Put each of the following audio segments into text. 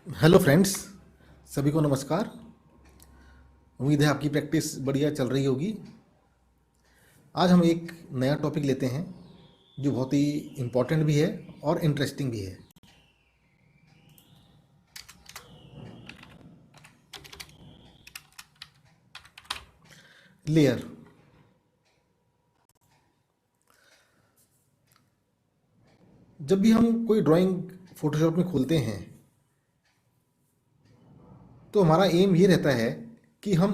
Hello friends, सभी को नमस्कार। उम्मीद है आपकी प्रैक्टिस बढ़िया चल रही होगी। आज हम एक नया टॉपिक लेते हैं जो बहुत ही इम्पोर्टेंट भी है और इंटरेस्टिंग भी है। लेयर। जब भी हम कोई ड्राइंग फोटोशॉप में खोलते हैं तो हमारा एम ये रहता है कि हम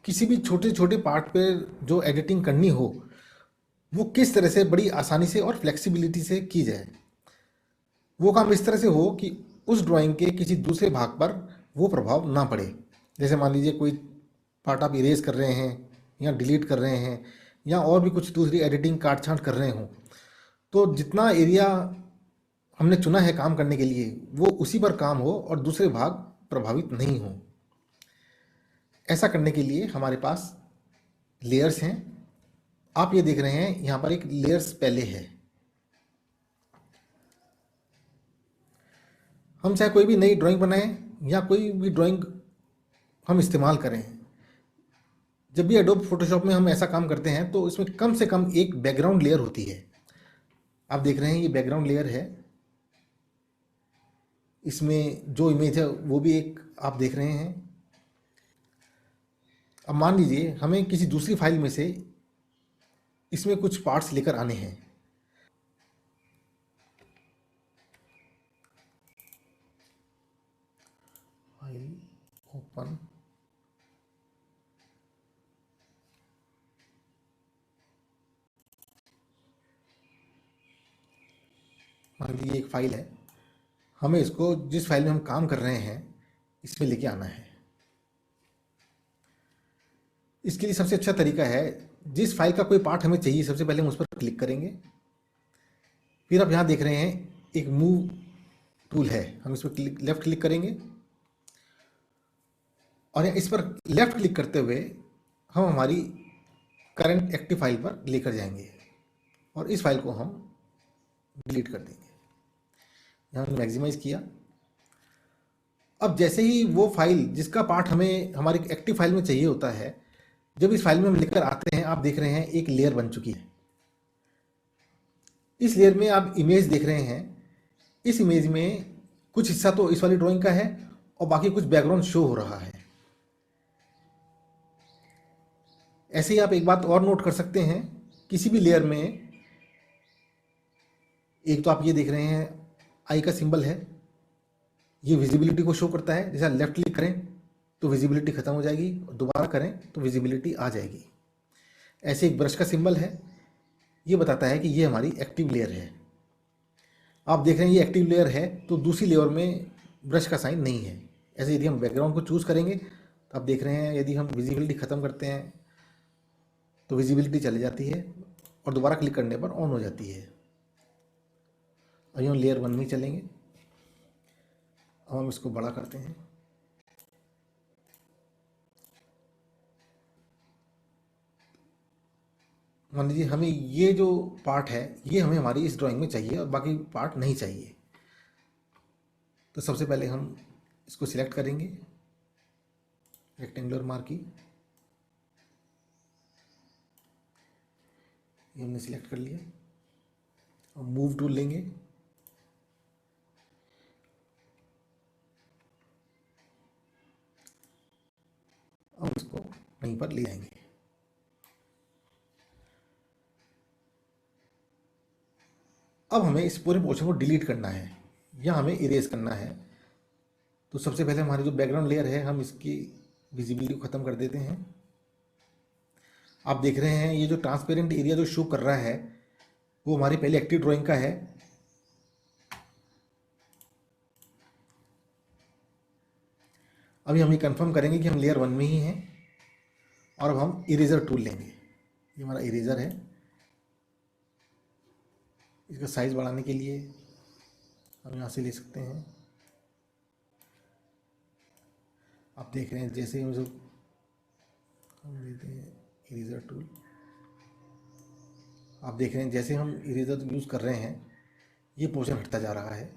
किसी भी छोटे छोटे पार्ट पर जो एडिटिंग करनी हो वो किस तरह से बड़ी आसानी से और फ्लेक्सिबिलिटी से की जाए। वो काम इस तरह से हो कि उस ड्राइंग के किसी दूसरे भाग पर वो प्रभाव ना पड़े। जैसे मान लीजिए कोई पार्ट आप इरेज कर रहे हैं या डिलीट कर रहे हैं या और भी कुछ दूसरी एडिटिंग काट छांट कर रहे हों, तो जितना एरिया हमने चुना है काम करने के लिए वो उसी पर काम हो और दूसरे भाग प्रभावित नहीं हो। ऐसा करने के लिए हमारे पास लेयर्स हैं। आप ये देख रहे हैं यहाँ पर एक लेयर्स पहले है। हम चाहे कोई भी नई ड्राइंग बनाएं या कोई भी ड्राइंग हम इस्तेमाल करें, जब भी एडोब फोटोशॉप में हम ऐसा काम करते हैं तो इसमें कम से कम एक बैकग्राउंड लेयर होती है। आप देख रहे हैं ये बैकग्राउंड लेयर है। इसमें जो इमेज है वो भी एक आप देख रहे हैं। अब मान लीजिए हमें किसी दूसरी फाइल में से इसमें कुछ पार्ट्स लेकर आने हैं। फाइल ओपन, मान लीजिए एक फाइल है, हमें इसको जिस फाइल में हम काम कर रहे हैं इसमें लेके आना है। इसके लिए सबसे अच्छा तरीका है, जिस फाइल का कोई पार्ट हमें चाहिए सबसे पहले हम उस पर क्लिक करेंगे। फिर आप यहाँ देख रहे हैं एक मूव टूल है, हम इस पर लेफ्ट क्लिक करेंगे और इस पर लेफ्ट क्लिक करते हुए हम हमारी करंट एक्टिव फाइल पर लेकर जाएंगे और इस फाइल को हम डिलीट कर देंगे। यहाँ हमने मैक्सिमाइज किया। अब जैसे ही वो फाइल जिसका पार्ट हमें हमारी एक्टिव फाइल में चाहिए होता है, जब इस फाइल में हम लेकर आते हैं, आप देख रहे हैं एक लेयर बन चुकी है। इस लेयर में आप इमेज देख रहे हैं। इस इमेज में कुछ हिस्सा तो इस वाली ड्राइंग का है और बाकी कुछ बैकग्राउंड शो हो रहा है। ऐसे ही आप एक बात और नोट कर सकते हैं, किसी भी लेयर में एक तो आप ये देख रहे हैं आई का सिंबल है, ये विजिबिलिटी को शो करता है। जैसे लेफ्ट क्लिक करें तो विजिबिलिटी खत्म हो जाएगी और दोबारा करें तो विजिबिलिटी आ जाएगी। ऐसे एक ब्रश का सिंबल है, ये बताता है कि ये हमारी एक्टिव लेयर है। आप देख रहे हैं ये एक्टिव लेयर है तो दूसरी लेयर में ब्रश का साइन नहीं है। ऐसे यदि हम बैकग्राउंड को चूज़ करेंगे तो आप देख रहे हैं यदि हम विजिबिलिटी ख़त्म करते हैं तो विजिबिलिटी चली जाती है और दोबारा क्लिक करने पर ऑन हो जाती है। अभी हम लेयर 1 में चलेंगे। अब हम इसको बड़ा करते हैं। मान लीजिए हमें ये जो पार्ट है ये हमें हमारी इस ड्राइंग में चाहिए और बाकी पार्ट नहीं चाहिए। तो सबसे पहले हम इसको सिलेक्ट करेंगे, रेक्टेंगुलर मार्की, ये हमने सिलेक्ट कर लिया। अब मूव टूल लेंगे, अब इसको वहीं पर ले जाएंगे। अब हमें इस पूरे पोर्शन को डिलीट करना है या हमें इरेज करना है। तो सबसे पहले हमारी जो बैकग्राउंड लेयर है हम इसकी विजिबिलिटी को ख़त्म कर देते हैं। आप देख रहे हैं ये जो ट्रांसपेरेंट एरिया जो शो कर रहा है वो हमारी पहले एक्टिव ड्राइंग का है। अभी हम ये कंफर्म करेंगे कि हम लेयर 1 में ही हैं और अब हम इरेजर टूल लेंगे। ये हमारा इरेजर है। इसका साइज़ बढ़ाने के लिए हम यहाँ से ले सकते हैं। आप देख रहे हैं जैसे ही हम लेते हैं इरेजर टूल, आप देख रहे हैं जैसे हम इरेजर यूज़ कर रहे हैं ये पोर्शन हटता जा रहा है।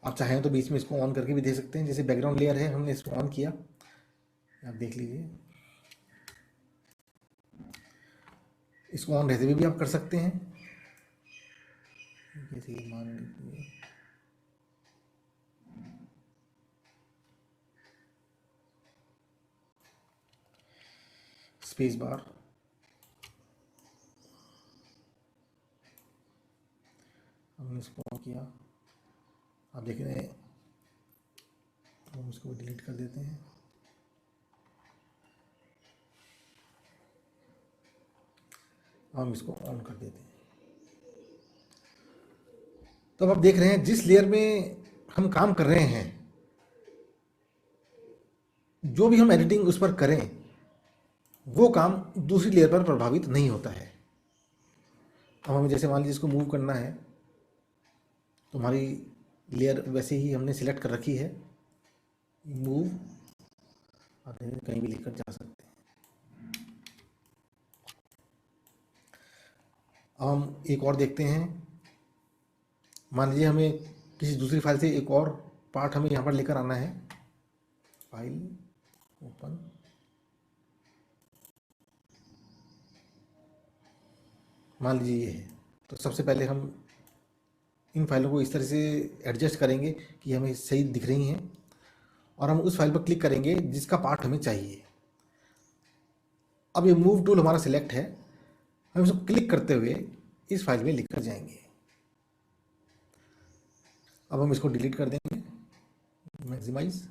आप चाहें तो बीच में इसको ऑन करके भी दे सकते हैं, जैसे बैकग्राउंड लेयर है हमने इसको ऑन किया, आप देख लीजिए, इसको ऑन रहते हुए भी आप कर सकते हैं। जैसे कि मान लीजिए स्पेस बार, हमने इसको ऑन किया, आप देख रहे हैं, हम इसको डिलीट कर देते हैं। हम इसको ऑन कर देते हैं। तो अब आप देख रहे हैं जिस लेयर में हम काम कर रहे हैं, जो भी हम एडिटिंग उस पर करें, वो काम दूसरी लेयर पर प्रभावित नहीं होता है। अब हमें जैसे मान लीजिए इसको मूव करना है, तो हमारी लेयर वैसे ही हमने सिलेक्ट कर रखी है, मूव, आप कहीं भी लेकर जा सकते हैं। अब हम एक और देखते हैं, मान लीजिए हमें किसी दूसरी फाइल से एक और पार्ट हमें यहाँ पर लेकर आना है, फाइल ओपन, मान लीजिए ये है। तो सबसे पहले हम इन फाइलों को इस तरह से एडजस्ट करेंगे कि हमें सही दिख रही हैं, और हम उस फाइल पर क्लिक करेंगे जिसका पार्ट हमें चाहिए। अब ये मूव टूल हमारा सिलेक्ट है, हम इसको क्लिक करते हुए इस फाइल में लिखकर जाएंगे। अब हम इसको डिलीट कर देंगे, मैक्सिमाइज।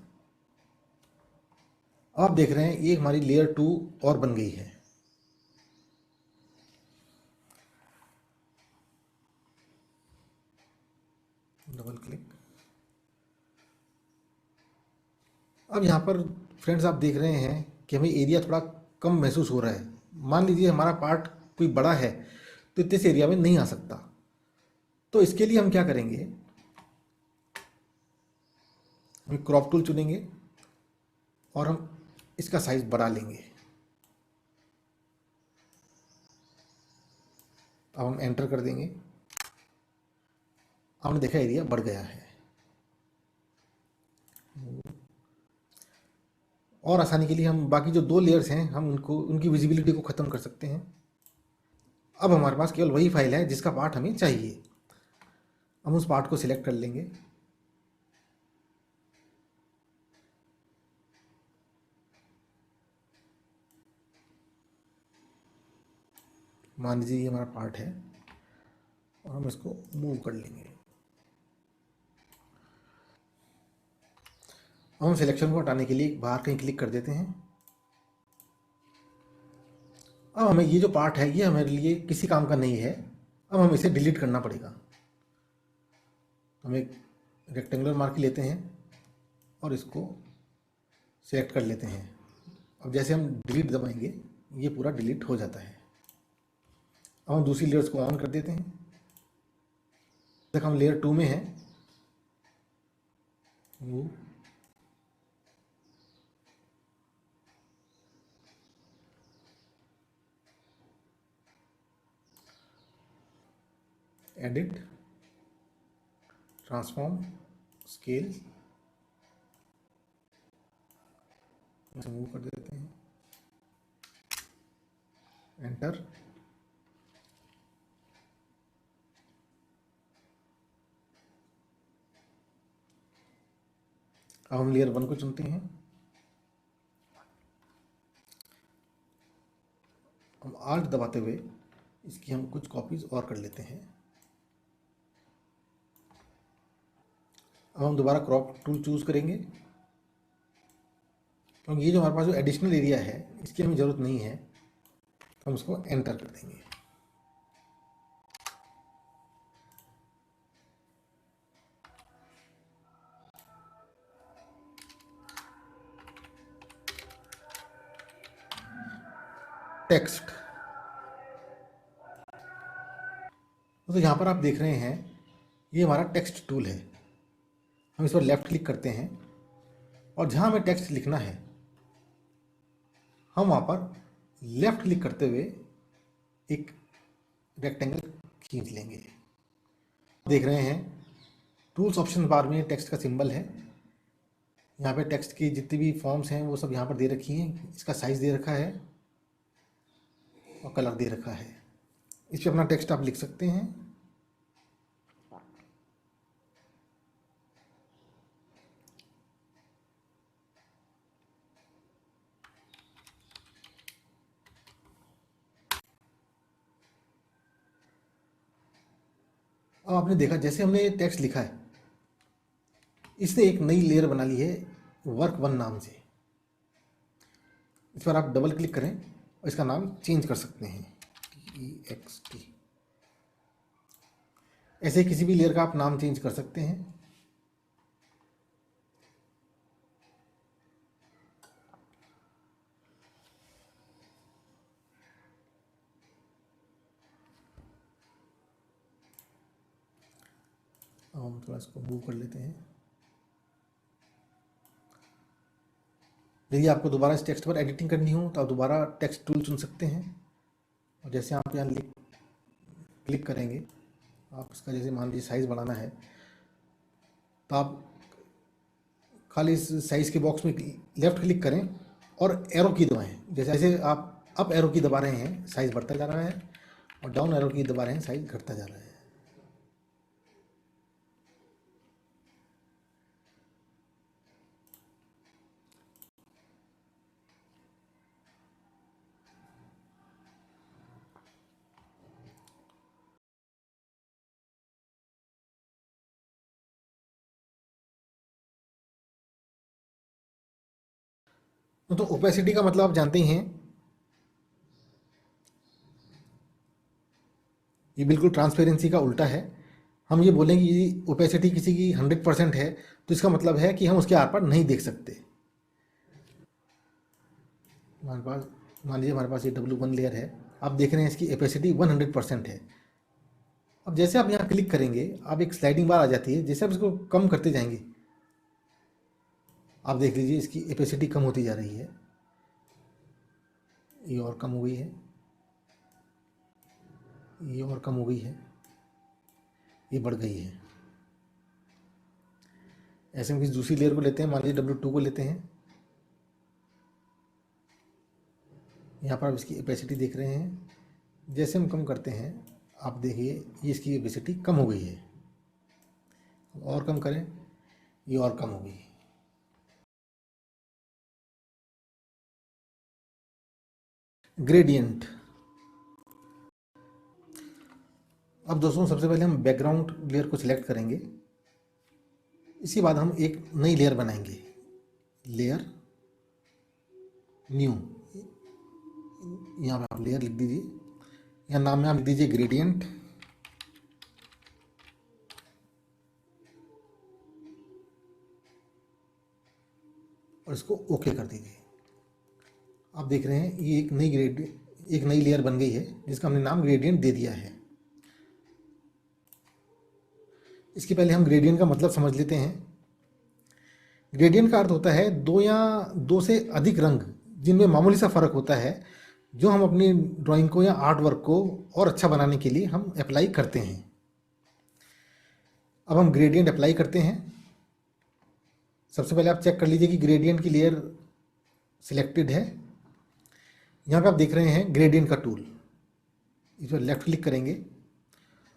आप देख रहे हैं ये हमारी लेयर 2 और बन गई है। Double click. अब यहाँ पर फ्रेंड्स आप देख रहे हैं कि हमें एरिया थोड़ा कम महसूस हो रहा है। मान लीजिए हमारा पार्ट कोई बड़ा है तो इतने से एरिया में नहीं आ सकता, तो इसके लिए हम क्या करेंगे, हम क्रॉप टूल चुनेंगे और हम इसका साइज बढ़ा लेंगे। अब हम एंटर कर देंगे, आपने देखा एरिया बढ़ गया है। और आसानी के लिए हम बाकी जो 2 लेयर्स हैं हम उनकी विजिबिलिटी को ख़त्म कर सकते हैं। अब हमारे पास केवल वही फाइल है जिसका पार्ट हमें चाहिए। हम उस पार्ट को सिलेक्ट कर लेंगे, मान लीजिए ये हमारा पार्ट है, और हम इसको मूव कर लेंगे। अब हम सिलेक्शन को हटाने के लिए बाहर कहीं क्लिक कर देते हैं। अब हमें ये जो पार्ट है ये हमारे लिए किसी काम का नहीं है, अब हमें इसे डिलीट करना पड़ेगा। हम एक रेक्टेंगुलर मार्क लेते हैं और इसको सेलेक्ट कर लेते हैं। अब जैसे हम डिलीट दबाएंगे ये पूरा डिलीट हो जाता है। अब हम दूसरी लेयर्स को ऑन कर देते हैं। तक हम लेयर 2 में हैं, वो एडिट, ट्रांसफॉर्म, स्केल, इसे मूव कर देते हैं, एंटर। अब हम लेयर 1 को चुनते हैं, हम आल्ट दबाते हुए इसकी हम कुछ कॉपीज और कर लेते हैं। अब हम दोबारा क्रॉप टूल चूज करेंगे, क्योंकि ये जो हमारे पास जो एडिशनल एरिया है इसकी हमें ज़रूरत नहीं है, तो हम उसको एंटर कर देंगे। टेक्स्ट, तो यहाँ पर आप देख रहे हैं ये हमारा टेक्स्ट टूल है। हम इस पर लेफ्ट क्लिक करते हैं और जहाँ हमें टेक्स्ट लिखना है हम वहाँ पर लेफ्ट क्लिक करते हुए एक रेक्टेंगल खींच लेंगे। देख रहे हैं टूल्स ऑप्शन बार में टेक्स्ट का सिंबल है। यहाँ पे टेक्स्ट की जितनी भी फॉर्म्स हैं वो सब यहाँ पर दे रखी हैं। इसका साइज़ दे रखा है और कलर दे रखा है। इस पर अपना टेक्स्ट आप लिख सकते हैं। अब आपने देखा जैसे हमने टेक्स्ट लिखा है, इसने एक नई लेयर बना ली है वर्क वन नाम से। इस पर आप डबल क्लिक करें और इसका नाम चेंज कर सकते हैं, TEXT। ऐसे किसी भी लेयर का आप नाम चेंज कर सकते हैं। अब हम थोड़ा इसको मूव कर लेते हैं। यदि आपको दोबारा इस टेक्स्ट पर एडिटिंग करनी हो तो आप दोबारा टेक्स्ट टूल चुन सकते हैं। और जैसे आप यहाँ क्लिक करेंगे, आप इसका जैसे मान लीजिए साइज़ बढ़ाना है तो आप खाली इस साइज़ के बॉक्स में लेफ़्ट क्लिक करें और एरो की दबाएं। जैसे जैसे आप अप एरो की दबा रहे हैं साइज़ बढ़ता जा रहा है, और डाउन एरो की दबा रहे हैं साइज़ घटता जा रहा है। तो ओपेसिटी का मतलब आप जानते ही हैं, ये बिल्कुल ट्रांसपेरेंसी का उल्टा है। हम ये बोलेंगे कि ओपेसिटी किसी की 100% है तो इसका मतलब है कि हम उसके आर पार नहीं देख सकते। हमारे पास मान लीजिए हमारे पास ये W1 लेयर है, आप देख रहे हैं इसकी ओपेसिटी 100% है। अब जैसे आप यहाँ क्लिक करेंगे, आप एक स्लाइडिंग बार आ जाती है, जैसे आप इसको कम करते जाएंगे आप देख लीजिए इसकी ओपेसिटी कम होती जा रही है। ये और कम हो गई है, ये और कम हो गई है, ये बढ़ गई है। ऐसे हम किसी दूसरी लेयर को लेते हैं, मान लीजिए W2 को लेते हैं। यहाँ पर आप इसकी ओपेसिटी देख रहे हैं, जैसे हम कम करते हैं आप देखिए ये इसकी ओपेसिटी कम हो गई है। और कम करें, ये और कम हो गई। ग्रेडियंट। अब दोस्तों सबसे पहले हम बैकग्राउंड लेयर को सिलेक्ट करेंगे। इसके बाद हम एक नई लेयर बनाएंगे, लेयर न्यू। यहाँ पे आप लेयर लिख दीजिए, या नाम में आप लिख दीजिए ग्रेडियंट। और इसको ओके कर दीजिए। आप देख रहे हैं ये एक नई लेयर बन गई है जिसका हमने नाम ग्रेडियंट दे दिया है। इसके पहले हम ग्रेडियंट का मतलब समझ लेते हैं। ग्रेडियंट का अर्थ होता है दो या दो से अधिक रंग जिनमें मामूली सा फर्क होता है, जो हम अपनी ड्राइंग को या आर्ट वर्क को और अच्छा बनाने के लिए हम अप्लाई करते हैं। अब हम ग्रेडियंट अप्लाई करते हैं। सबसे पहले आप चेक कर लीजिए कि ग्रेडियंट की लेयर सिलेक्टेड है। यहाँ पे आप देख रहे हैं ग्रेडियंट का टूल, इस पर लेफ्ट क्लिक करेंगे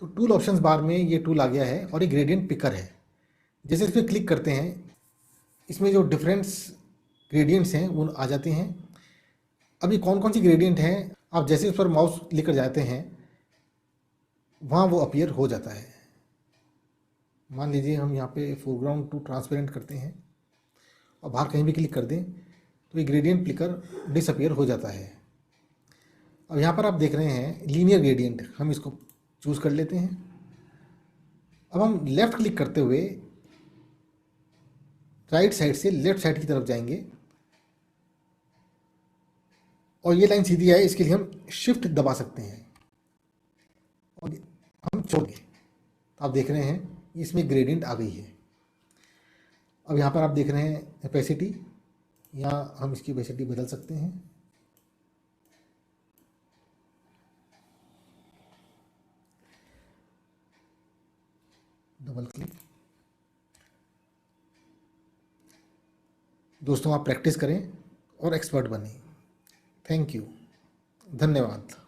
तो टूल ऑप्शंस बार में ये टूल आ गया है और ये ग्रेडियंट पिकर है। जैसे इस पर क्लिक करते हैं, इसमें जो डिफरेंस ग्रेडियंट्स हैं वो आ जाते हैं। अब ये कौन कौन सी ग्रेडियंट हैं, आप जैसे उस पर माउस लेकर जाते हैं वहाँ वो अपीयर हो जाता है। मान लीजिए हम यहाँ पे फोरग्राउंड टू ट्रांसपेरेंट करते हैं और बाहर कहीं भी क्लिक कर दें तो ये ग्रेडियंट पिकर डिसअपीयर हो जाता है। अब यहाँ पर आप देख रहे हैं लीनियर ग्रेडियंट, हम इसको चूज़ कर लेते हैं। अब हम लेफ़्ट क्लिक करते हुए राइट साइड से लेफ़्ट साइड की तरफ जाएंगे और ये लाइन सीधी आए इसके लिए हम शिफ्ट दबा सकते हैं और हम छोड़ेंगे तो आप देख रहे हैं इसमें ग्रेडियंट आ गई है। अब यहाँ पर आप देख रहे हैं ओपेसिटी, यहाँ हम इसकी ओपेसिटी बदल सकते हैं। डबल क्लिक, दोस्तों आप प्रैक्टिस करें और एक्सपर्ट बनें। Thank you. धन्यवाद।